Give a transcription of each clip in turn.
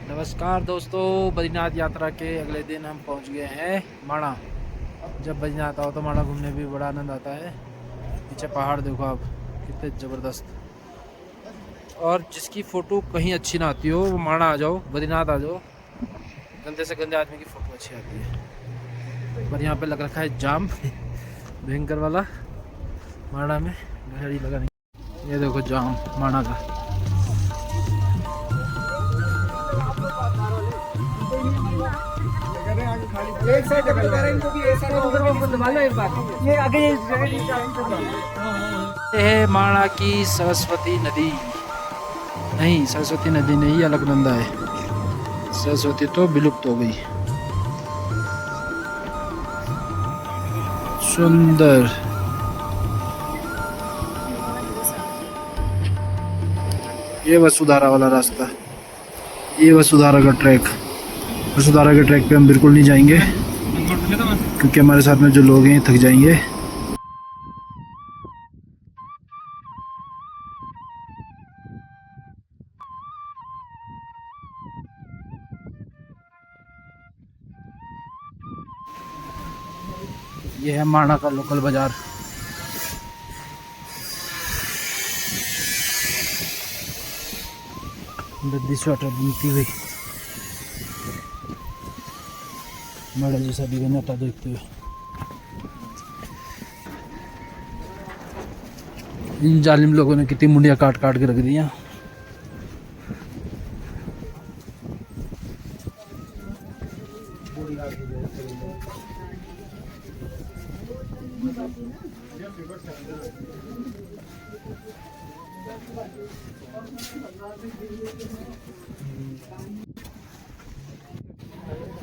नमस्कार दोस्तों, बद्रीनाथ यात्रा के अगले दिन हम पहुंच गए हैं माणा। जब बद्रीनाथ आओ तो माणा घूमने भी बड़ा आनंद आता है। पीछे पहाड़ देखो आप, कितने ज़बरदस्त। और जिसकी फ़ोटो कहीं अच्छी ना आती हो वो माणा आ जाओ, बद्रीनाथ आ जाओ, गंदे से गंदे आदमी की फ़ोटो अच्छी आती है। पर यहाँ पे लग रखा है जाम भयंकर वाला। माणा में गाड़ी लगा नहीं। ये देखो जाम माणा का। एक साइड डबल कर इनको भी एक साइड उधर वो दबा लो एक बार। ये आगे ये है माणा की सरस्वती नदी। नहीं, सरस्वती नदी नहीं, अलकनंदा है। सरस्वती तो विलुप्त हो गई। सुंदर। ये वसुधारा वाला रास्ता, ये वसुधारा का ट्रैक। वसुधारा के ट्रैक पे हम बिल्कुल नहीं जाएंगे क्योंकि हमारे साथ में जो लोग हैं थक जाएंगे। ये है माणा का लोकल बाजार। दद्दी स्वेटर बुनती हुई मॉडल जैसा भी बनाता देखते हुए। इन जालिम लोगों ने कितनी मुंडियाँ काट काट के रख दी हैं।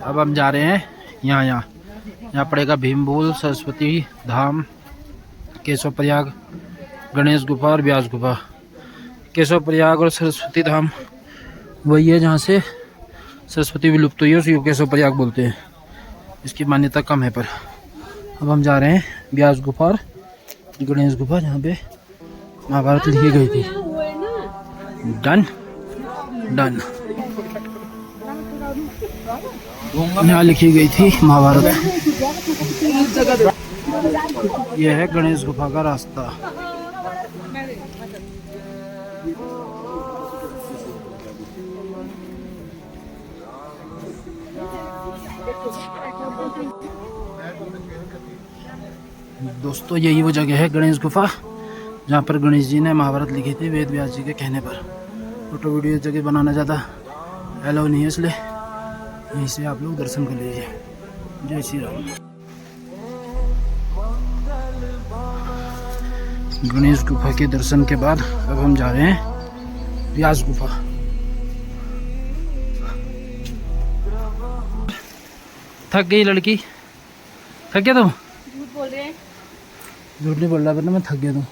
अब हम जा रहे हैं यहाँ पड़ेगा भीमबोल, सरस्वती धाम, केशव प्रयाग, गणेश गुफा और व्यास गुफा। केशव प्रयाग और सरस्वती धाम वही है जहाँ से सरस्वती विलुप्त हुई है, उसी को केशव प्रयाग बोलते हैं। इसकी मान्यता कम है। पर अब हम जा रहे हैं व्यास गुफा और गणेश गुफा, जहाँ पे महाभारत लिखी गई थी। Done done. यहाँ लिखी गई थी महाभारत। यह है गणेश गुफा का रास्ता। दोस्तों, यही वो जगह है गणेश गुफा जहाँ पर गणेश जी ने महाभारत लिखी थी वेद व्यास जी के कहने पर। फोटो वीडियो जगह बनाना ज़्यादा अलाउ नहीं है, इसलिए यहीं से आप लोग दर्शन कर लीजिए। जय श्री राम। गणेश गुफा के दर्शन के बाद अब हम जा रहे हैं व्यास गुफा। थक गई लड़की? थक गया तुम? झूठ बोल रहे हैं। झूठ नहीं बोल रहा, वरना मैं थक गया। तुम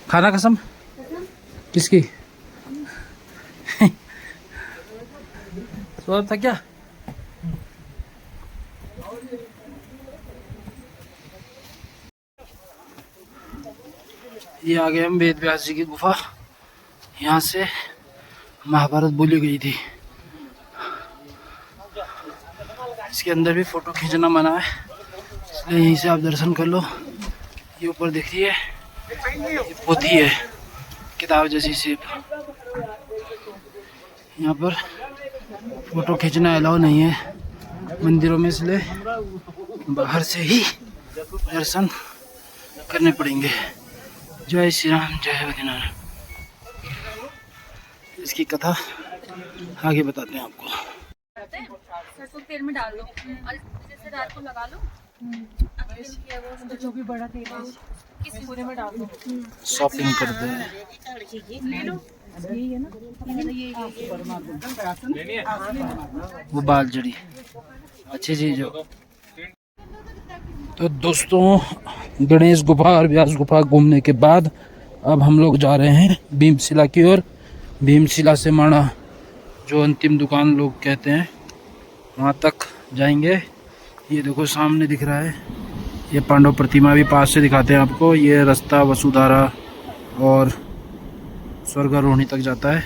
खाना कसम किसकी? तो थक गया? ये आ गए हम वेद व्यास जी की गुफा। यहाँ से महाभारत बोली गई थी। इसके अंदर भी फोटो खींचना मना है, इसलिए यहीं से आप दर्शन कर लो। ये ऊपर देखिए, ये पोथी है किताब जैसी शेप। यहाँ पर फोटो खींचना अलाउ नहीं है मंदिरों में, इसलिए बाहर से ही दर्शन करने पड़ेंगे। जय श्री राम, जय बद्रीनाथ। इसकी कथा आगे बताते हैं आपको। सरसों तेल में डाल दो और जैसे रात को लगा लो। जो भी बड़ा तेल है किस पूरे में डाल दो। शॉपिंग करते हैं। ले लो, यही है ना, वो बाल जड़ी अच्छी चीज हो। तो दोस्तों, गणेश गुफा और व्यास गुफा घूमने के बाद अब हम लोग जा रहे हैं भीमशिला की ओर। भीमशिला से माणा, जो अंतिम दुकान लोग कहते हैं, वहाँ तक जाएंगे। ये देखो सामने दिख रहा है, ये पांडव प्रतिमा भी पास से दिखाते हैं आपको। ये रास्ता वसुधारा और स्वर्गारोहिणी तक जाता है।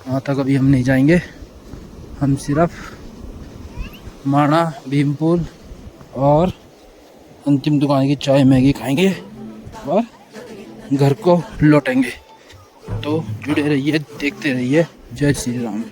वहाँ तक अभी हम नहीं जाएंगे। हम सिर्फ माणा, भीमपुल और अंतिम दुकान की चाय मैगी खाएंगे और घर को लौटेंगे। तो जुड़े रहिए, देखते रहिए। जय श्री राम।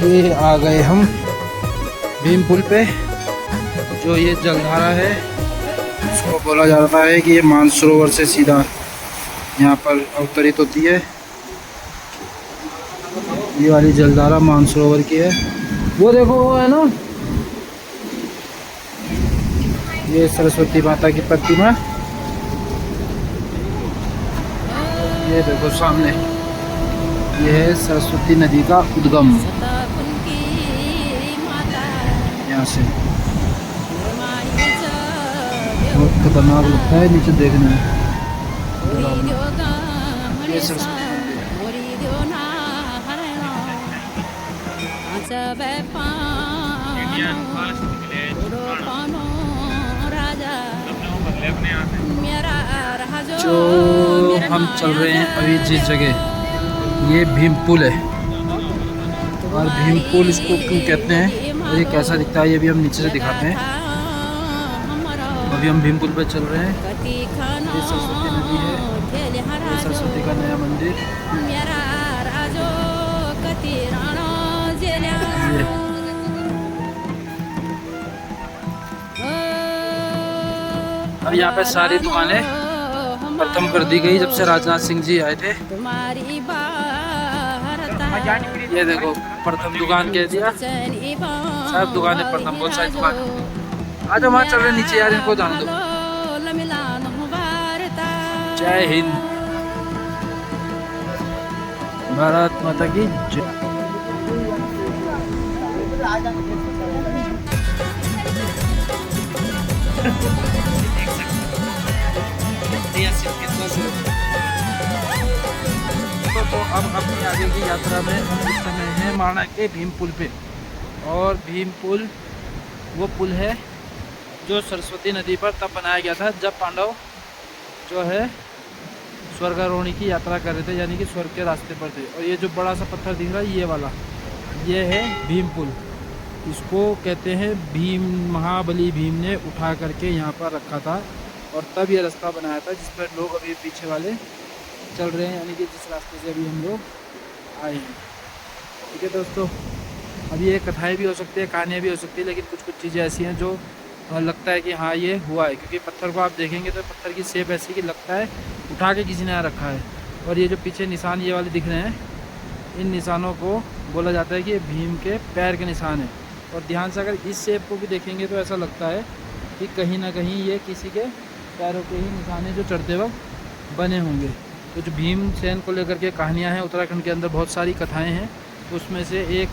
ये आ गए हम भीमपुल पे। जो ये जलधारा है उसको बोला जाता है कि ये मानसरोवर से सीधा यहाँ पर अवतरित होती है। ये वाली जलधारा मानसरोवर की है। वो देखो वो है ना, ये सरस्वती माता की प्रतिमा। ये देखो सामने, ये है सरस्वती नदी का उद्गम। यहाँ से बहुत खतरनाक लगता है नीचे देखने में। ये सरस्वती जो हम चल रहे हैं अभी जिस जगह, ये भीमपुल है। और भीमपुल इसको क्यों कहते हैं और ये कैसा दिखता है ये भी हम नीचे से दिखाते हैं। अभी हम भीमपुल पे चल रहे हैं। ये सरस्वती नदी है, ये सरस्वती का नया मंदिर। अब यहाँ पे सारी दुकानें खत्म कर दी गई जब से राजनाथ सिंह जी आए थे। ये देखो प्रथम दुकान कह दिया, सब दुकानें प्रथम, बहुत सारी दुकान। आज हम वहाँ चल रहे नीचे यार, इनको जान दो। जय हिंद, भारत माता की जय। तो अब अपनी आगे की यात्रा में हम इस समय हैं माणा के भीमपुल पे। और भीमपुल वो पुल है जो सरस्वती नदी पर तब बनाया गया था जब पांडव जो है स्वर्गारोहणी की यात्रा कर रहे थे, यानी कि स्वर्ग के रास्ते पर थे। और ये जो बड़ा सा पत्थर दिख रहा है ये वाला, ये है भीमपुल। इसको कहते हैं भीम, महाबली भीम ने उठा करके यहाँ पर रखा था और तब ये रास्ता बनाया था जिस पर लोग अभी पीछे वाले चल रहे हैं, यानी कि जिस रास्ते से अभी हम लोग आए हैं। ठीक है दोस्तों, अभी ये कथाएं भी हो सकती है, कहानियाँ भी हो सकती है, लेकिन कुछ कुछ चीज़ें ऐसी हैं जो लगता है कि हाँ ये हुआ है, क्योंकि पत्थर को आप देखेंगे तो पत्थर की शेप ऐसी कि लगता है उठा के किसी ने यहाँ रखा है। और ये जो पीछे निशान ये वाले दिख रहे हैं, इन निशानों को बोला जाता है कि ये भीम के पैर के निशान हैं। और ध्यान से अगर इस शेप को भी देखेंगे तो ऐसा लगता है कि कहीं ना कहीं ये किसी के पैरों के ही निशान हैं जो चढ़ते वक्त बने होंगे। तो जो भीमसेन को लेकर के कहानियाँ हैं, उत्तराखंड के अंदर बहुत सारी कथाएँ हैं, तो उसमें से एक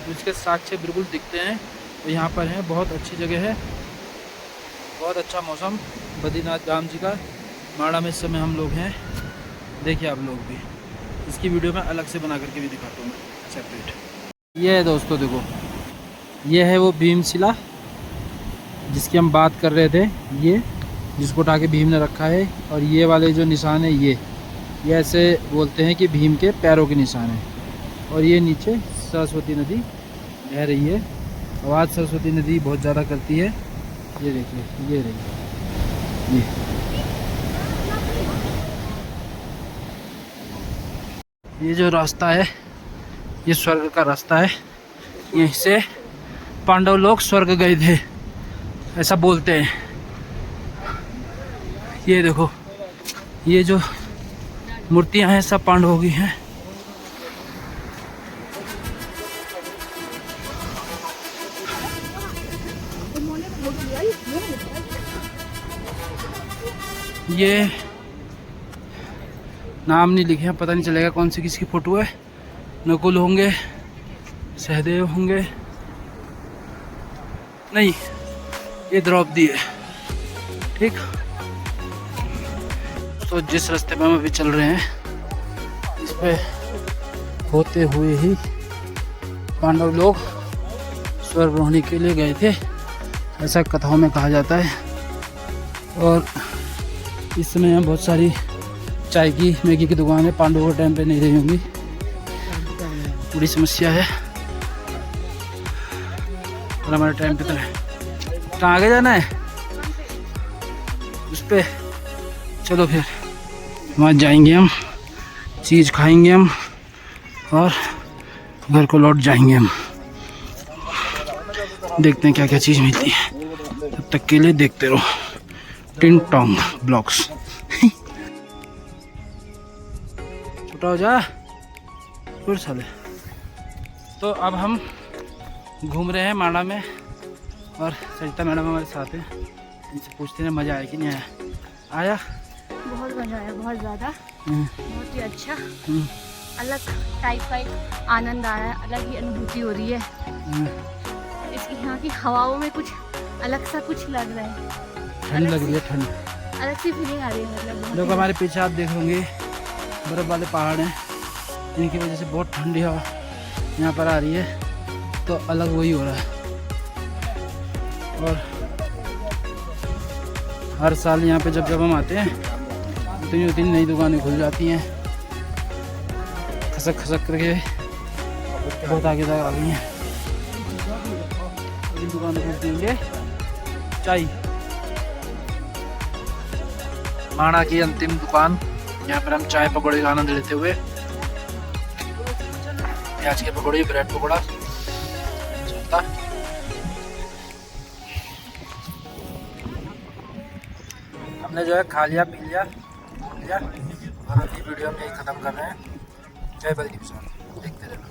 जिसके साक्ष्य बिल्कुल दिखते हैं तो यहाँ पर हैं। बहुत अच्छी जगह है, बहुत अच्छा मौसम। बद्रीनाथ धाम जी का माणा में इस समय हम लोग हैं। देखिए आप लोग भी, इसकी वीडियो मैं अलग से बना करके भी दिखाता हूँ मैं सेपरेट। ये है दोस्तों, देखो ये है वो भीमशिला जिसकी हम बात कर रहे थे, ये जिसको उठा के भीम ने रखा है। और ये वाले जो निशान है ये ऐसे बोलते हैं कि भीम के पैरों के निशान हैं। और ये नीचे सरस्वती नदी बह रही है, आवाज़ सरस्वती नदी बहुत ज़्यादा करती है। ये देखिए, ये रही ये जो रास्ता है ये स्वर्ग का रास्ता है। यहीं से पांडव लोग स्वर्ग गए थे ऐसा बोलते हैं। ये देखो, ये जो मूर्तियां हैं सब पांडवों की हैं। ये नाम नहीं लिखे हैं, पता नहीं चलेगा कौन सी किसकी फ़ोटो है। नकुल होंगे, सहदेव होंगे, नहीं ये द्रौपदी है। ठीक, तो जिस रास्ते पे हम अभी चल रहे हैं इस पे होते हुए ही पांडव लोग स्वर्गरोहणी के लिए गए थे, ऐसा कथाओं में कहा जाता है। और इस समय यहाँ बहुत सारी चाय की मैगी की दुकानें पांडवों के टाइम पे नहीं रही होंगी, बड़ी समस्या है। और हमारे टाइम पे तो है। कहाँ आगे जाना है उस पे, चलो फिर वहाँ जाएंगे हम, चीज़ खाएंगे हम और घर को लौट जाएंगे हम। देखते हैं क्या क्या चीज़ मिलती है, तब तक के लिए देखते रहो टिंग टोंग ब्लॉग्स। छुट्टा हो जा फिर साले। तो अब हम घूम रहे हैं माड़ा में और सरिता मैडम हमारे साथ हैं, इनसे पूछते हैं मज़ा आया कि नहीं आया। आया? बहुत मजा आया, बहुत ज़्यादा, बहुत ही अच्छा, अलग टाइप का आनंद आया, अलग ही अनुभूति हो रही है। इसकी यहाँ की हवाओं में कुछ अलग सा कुछ लग रहा है, ठंड लग रही है, ठंड अलग सी फीलिंग आ रही है। मतलब बहुत लोग ही- हमारे पीछे आप देख होंगे बर्फ़ वाले पहाड़ हैं, इनकी वजह से बहुत ठंडी हवा यहाँ पर आ रही है, तो अलग वही हो रहा है। और हर साल यहाँ पे जब जब हम आते हैं उतनी उतनी नई दुकानें खुल जाती हैं, खसक खसक करके बहुत आगे तक आ गई हैं। इन दुकानों पर देंगे चाय। माणा की अंतिम दुकान, यहाँ पर हम चाय पकौड़े का आनंद लेते हुए, प्याज के पकौड़े, ब्रेड पकौड़ा चलता। हमने जो है खा लिया, पी लिया, घूम लिया और अभी वीडियो में यही ख़त्म कर रहे हैं। जय बद्री विशाल, देखते रहना।